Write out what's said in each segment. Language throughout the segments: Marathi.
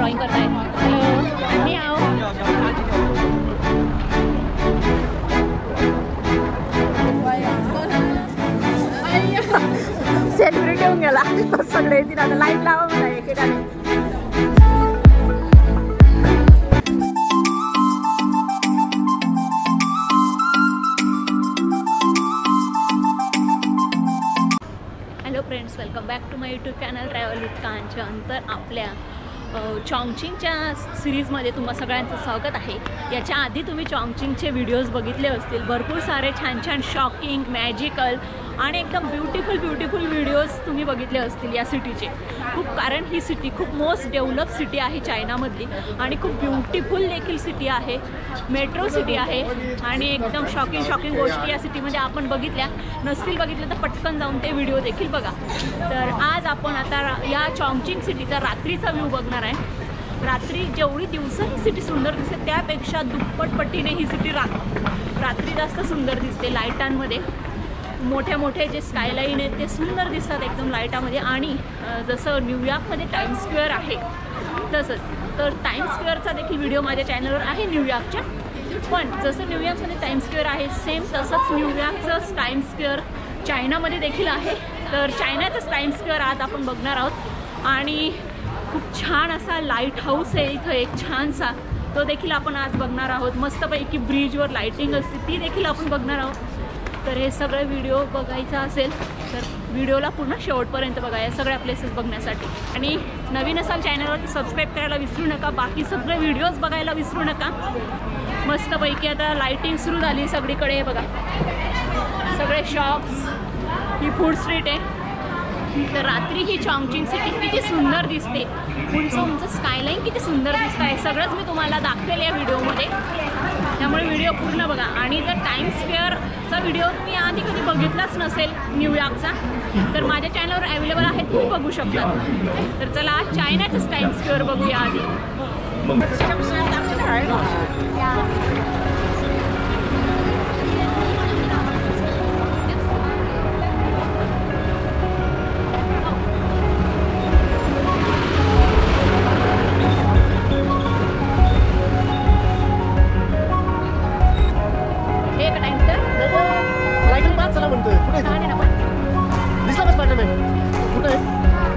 ड्रॉइंग करतायत. हॅलो मी आहो. सेलिब्रिटी होऊन गेला सगळे. येतील आता लाईट लावा मला एकेकाने. Hello friends, welcome back to my YouTube channel travel with Kanchan. तर आपल्या चॉंगचिंगच्या सिरीजमध्ये तुम्हा सगळ्यांचं स्वागत आहे. याच्या आधी तुम्ही चॉंगचिंगचे व्हिडिओज बघितले असतील. भरपूर सारे छान छान शॉकिंग, मॅजिकल आणि एकदम ब्युटिफुल व्हिडिओज तुम्ही बघितले असतील या सिटीचे. खूप कारण ही सिटी खूप मोस्ट डेव्हलप सिटी आहे चायनामधली आणि खूप ब्युटिफुल देखील सिटी आहे. मेट्रो सिटी आहे आणि एकदम शॉकिंग गोष्टी या सिटीमध्ये आपण बघितल्या नसतील. बघितल्या तर पटकन जाऊन ते व्हिडिओ देखील बघा. तर आज आपण आता या चॉंगचिंग सिटीचा रात्रीचा व्ह्यू बघणार आहे. रात्री जेवढी दिवसा ही सिटी सुंदर दिसते त्यापेक्षा दुप्पट पटीने ही सिटी रात्री जास्त सुंदर दिसते. लाईटांमध्ये मोठे जे स्कायलाईन आहेत ते सुंदर दिसतात एकदम लाईटामध्ये. आणि जसं न्यूयॉर्कमध्ये टाइम्स स्क्वेअर आहे तसंच तर टाइम्स स्क्वेअरचा देखील व्हिडिओ माझ्या चॅनलवर आहे न्यूयॉर्कच्या. पण जसं न्यूयॉर्कमध्ये टाइम्स स्क्वेअर आहे सेम तसंच न्यूयॉर्कचंच टाइम्स स्क्वेअर चायनामध्ये देखील आहे. तर चायनाचंच टाइम्स स्क्वेअर आज आपण बघणार आहोत. आणि खूप छान असा लाईट हाऊस आहे इथं एक छानसा, तो देखील आपण आज बघणार आहोत. मस्तपैकी ब्रिजवर लाईटिंग असते ती देखील आपण बघणार आहोत. तर हे सगळं व्हिडिओ बघायचा असेल तर व्हिडिओला पूर्ण शेवटपर्यंत बघा या सगळ्या प्लेसेस बघण्यासाठी. आणि नवीन असाल चॅनलवरती सबस्क्राईब करायला विसरू नका. बाकी सगळे व्हिडिओज बघायला विसरू नका. मस्तपैकी आता लाईटिंग सुरू झाली सगळीकडे. बघा सगळे शॉप्स, ही फूड स्ट्रीट आहे. तर रात्री ही चॉंगचिंग सिटी किती सुंदर दिसते. उंच स्कायलाईन किती सुंदर दिसत आहे सगळंच मी तुम्हाला दाखवेल या व्हिडिओमध्ये. त्यामुळे व्हिडिओ पूर्ण बघा. आणि जर टाइम्स स्क्वेअरचा व्हिडिओ तुम्ही आधी कधी बघितलाच नसेल न्यूयॉर्कचा तर माझ्या चॅनलवर अवेलेबल आहे, तुम्ही बघू शकता. तर चला आज चायनाचंच टाइम्स स्क्वेअर बघूया आधी.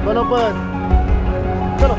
बरोबर चलो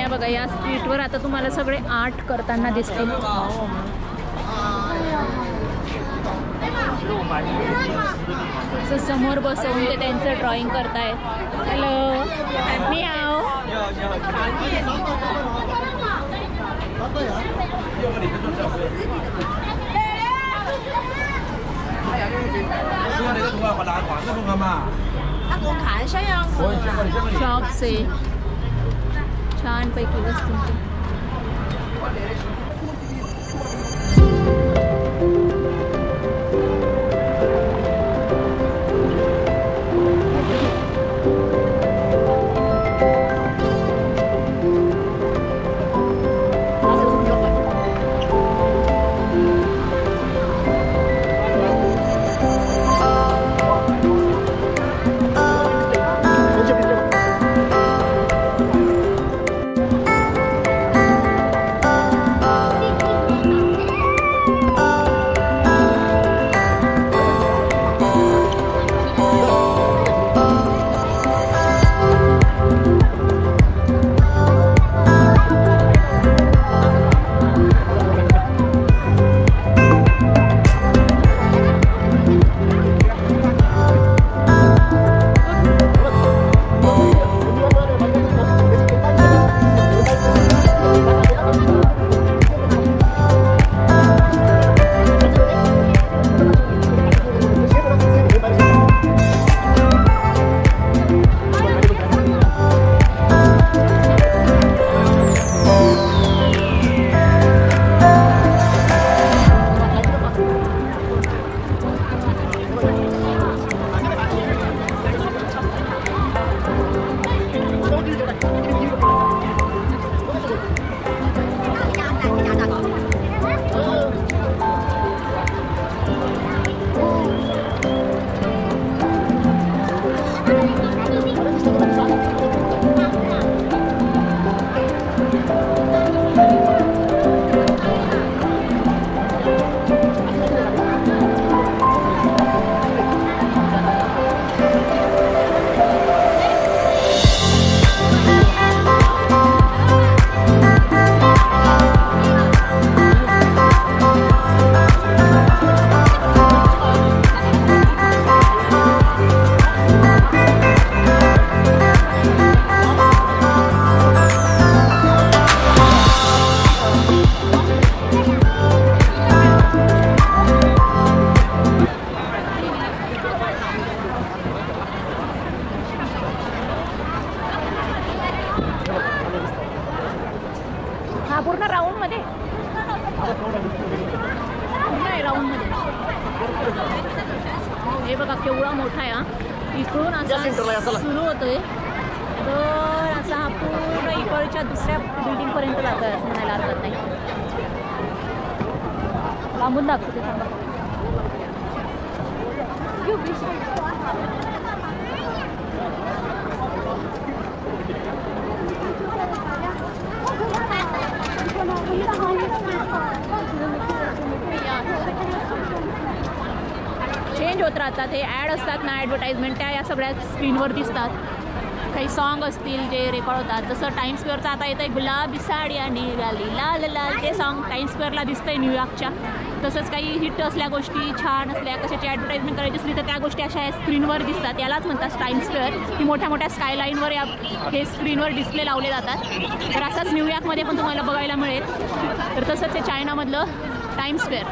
बघा या स्ट्रीटवर आता तुम्हाला सगळे आर्ट करताना दिसतील. समोर बसवून ते त्यांचं ड्रॉइंग करतायत. हॅलो मी आहो. शॉप्स आहे छानपैकी वस्तूंची. नाही राऊंडमध्ये. हे बघा केवढा मोठा आहे हा. इकडून असा सुरू होतोय तर असा हा पूर्ण इकडच्या दुसऱ्या बिल्डिंगपर्यंत जातो आहे असं म्हणायला हरकत नाही. लांबून दाखवते थांबा. चेंज होत राहतात. हे ॲड असतात ना, ॲडव्हर्टाइजमेंट, त्या या सगळ्या स्क्रीनवर दिसतात. काही सॉन्ग असतील जे रेकॉर्ड होतात. जसं टाइम्स स्क्वेअरचं आता येतं आहे गुलाबी साडी आणि निघाली लाल लाल, ते सॉन्ग टाइम्स स्क्वेअरला दिसतं आहे न्यूयॉर्कच्या. तसंच काही हिट असल्या गोष्टी, छान असल्या कशाची ॲडव्हर्टाइजमेंट करायची असली तर त्या गोष्टी अशा या स्क्रीनवर दिसतात. यालाच म्हणतात टाइम्स स्क्वेअर. की मोठ्या मोठ्या स्कायलाईनवर या हे स्क्रीनवर डिस्प्ले लावले जातात. तर असाच न्यूयॉर्कमध्ये पण तुम्हाला बघायला मिळेल. तर तसंच हे चायनामधलं टाइम्स स्क्वेअर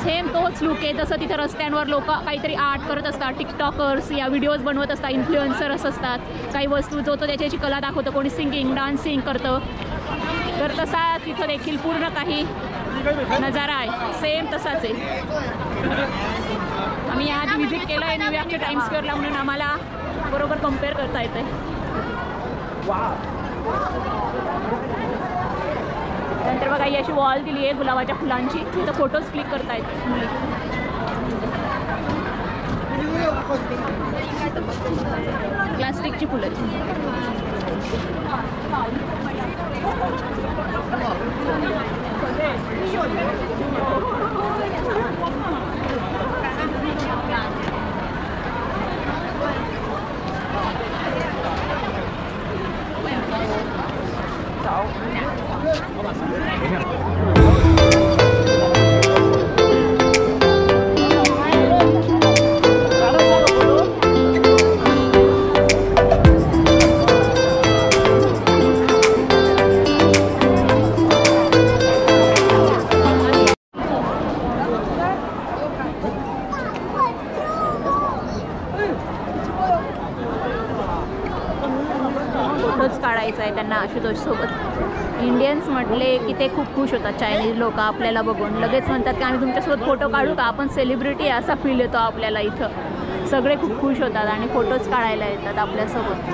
सेम तोच लुक आहे. जसं तिथं रस्त्यांवर लोक काहीतरी आर्ट करत असतात, टिकटॉकर्स या व्हिडिओज बनवत असतात, इन्फ्लुएन्सर्स असतात. काही वस्तू जो तो त्याच्याची कला दाखवतं, कोणी सिंगिंग डान्सिंग करतं. तर तसा तिथं देखील पूर्ण काही नजारा आहे, सेम तसाच आहे. आम्ही याआधी व्हिजिट केलं आहे न्यूयॉर्कच्या टाइम्स स्क्वेअरला म्हणून आम्हाला बरोबर कम्पेअर करता येतं आहे. नंतर बघा ही अशी वॉल दिली आहे गुलाबाच्या फुलांची. तिथं फोटोज क्लिक करता येतात मुली. प्लास्टिकची फुलं. फोटोज काढायचा आहे त्यांना आशुतोष सोबत. इंडियन्स म्हटले की ते खूप खुश होतात. चायनीज लोक आपल्याला बघून लगेच म्हणतात की आम्ही तुमच्यासोबत फोटो काढू का, आपण सेलिब्रिटी आहे असा फील येतो आपल्याला. इथं सगळे खूप खुश होतात आणि फोटोज काढायला येतात आपल्यासोबत.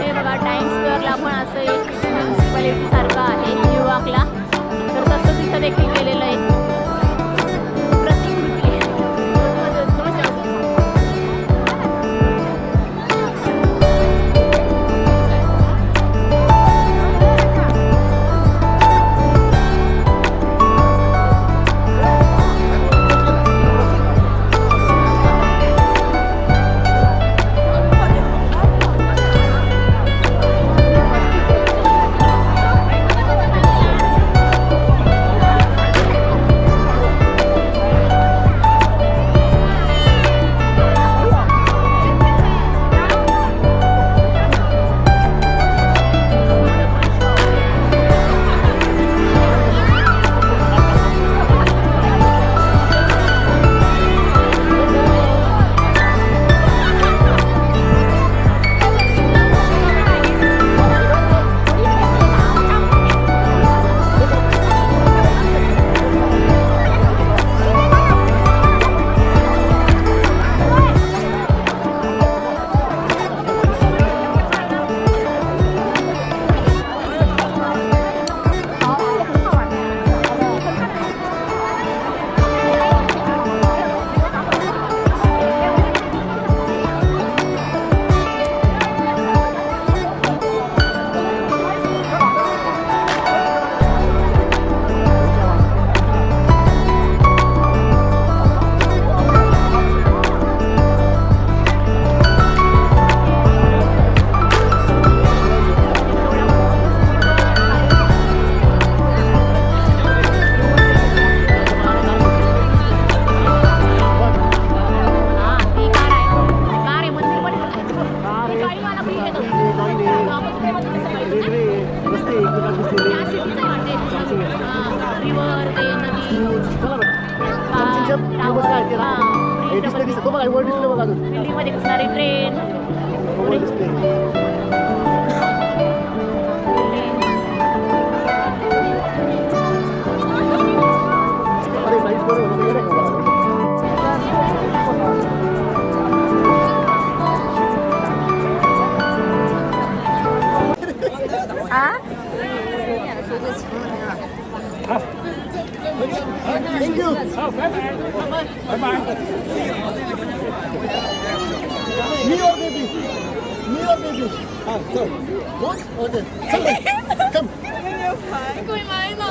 हे बघा टाइम्स स्क्वेअरला पण असं एक म्युन्सिपॅलिटी सारखं आहे न्यूयॉर्कला. तर तसं तिथं देखील केलेलं आहे. वाला ब्रिज आहे तो. लाईन आपण कुठे म्हणतो तसं आहे, पाहिजे. रेल्वे आहे, रस्ते एकमेकात बसलेले. त्या सिटीचं वाटते. रिव्हर ते नदी. चला बरं. चॉंगचिंगच्या फेमस काय आहे ते ना? हे दिसतं. तो बघा, वर दिसलं बघा अजून. दिल्लीमध्ये कसणारी ट्रेन. वर दिसते. अरे लाईट बरोबर होतं, येडे का बघा. Thank you. Bye-bye. Me or baby? Me or baby? Sorry. What? Okay. Come. कोई माय ना.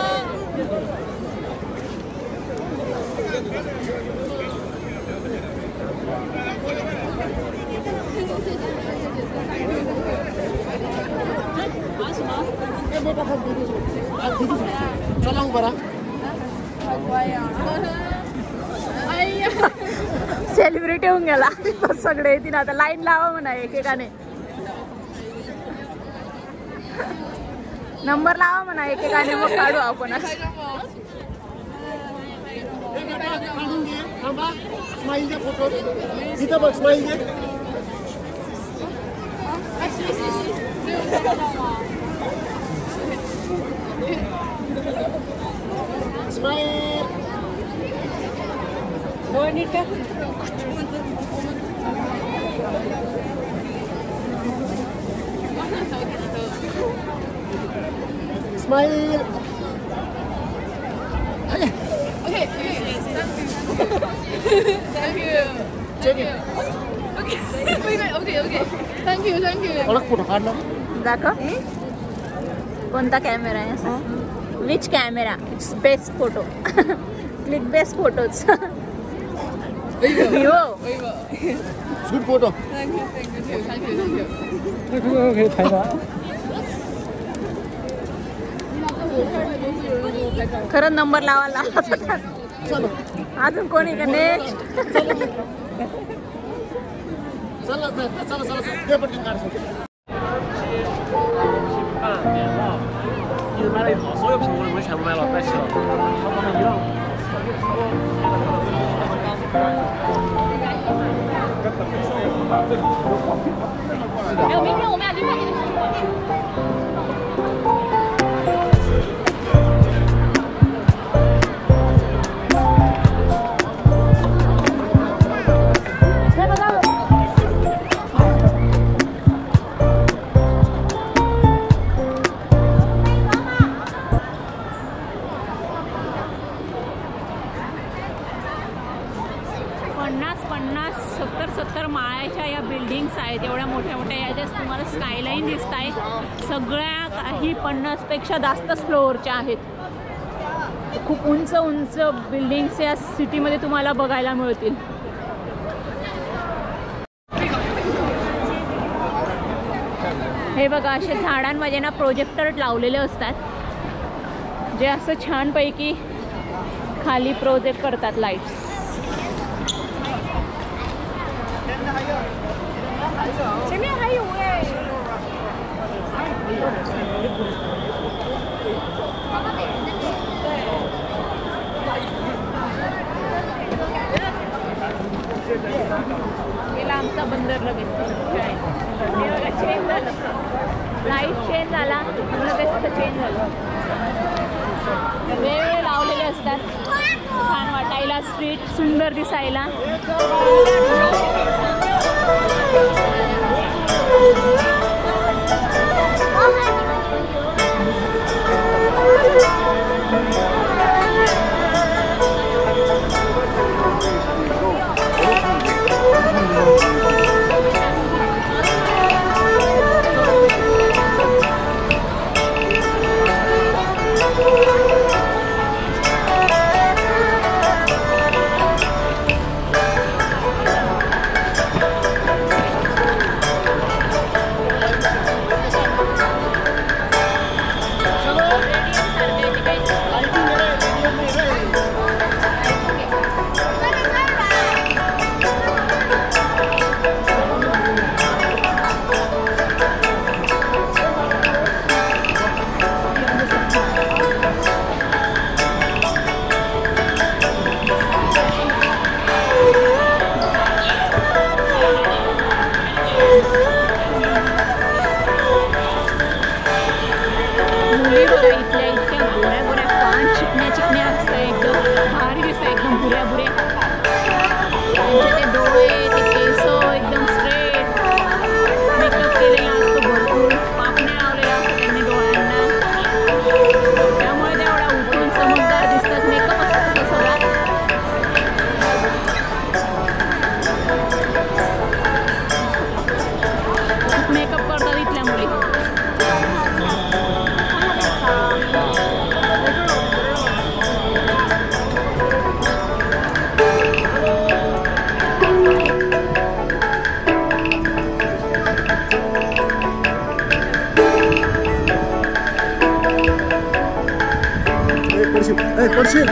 चला उभा राहा. सेलिब्रिटी होऊन गेला सगळे येतील आता. लाईन लावा म्हणा एकेकाने. नंबर लावा म्हणा एकेकाने, मग काढू आपण. स्माइल दे फोटो. इथं बघ, स्माइल दे. स्माइल. बोनिटा. Smile. Okay. Thank you. Check it. Okay. Thank you. ओळख फोटो काढला. दाखव. कोणता कॅमेरा आहे? Which camera? It's best photo. Click best photos. हो. Good photo. Thank you. Okay थांबा. खरं नंबर लावायला अजून कोणी का? नेक्स्ट. चला ते पण काढ. 你买了一套，所有苹果的我全部买了，白起了。他们一样。明天我们俩去看你的苹果。 70 माळ्याच्या या बिल्डिंग्स आहेत. एवढ्या मोठ्या मोठ्या याच्यात तुम्हाला स्कायलाईन दिसत आहे. सगळ्या काही 50पेक्षा जास्तच फ्लोअरच्या आहेत. खूप उंच उंच बिल्डिंग्स या सिटीमध्ये तुम्हाला बघायला मिळतील. हे बघा, असे झाडांमध्ये ना प्रोजेक्टर लावलेले असतात जे असं छानपैकी खाली प्रोजेक्ट करतात लाईट्स. गेला आमचा बंदर लगेच. चेंज झालं, लाईट चेंज झाला, लगेच चेंज झालं. वेगवेगळे लावलेले असतात, छान वाटायला, स्ट्रीट सुंदर दिसायला. ए, पडशील